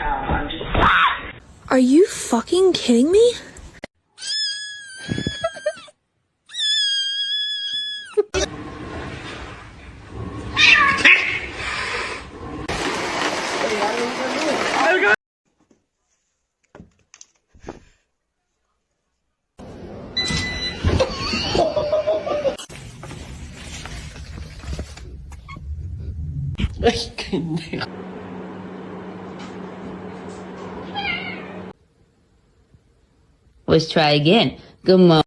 I'm just... Are you fucking kidding me? Let's try again. Good morning.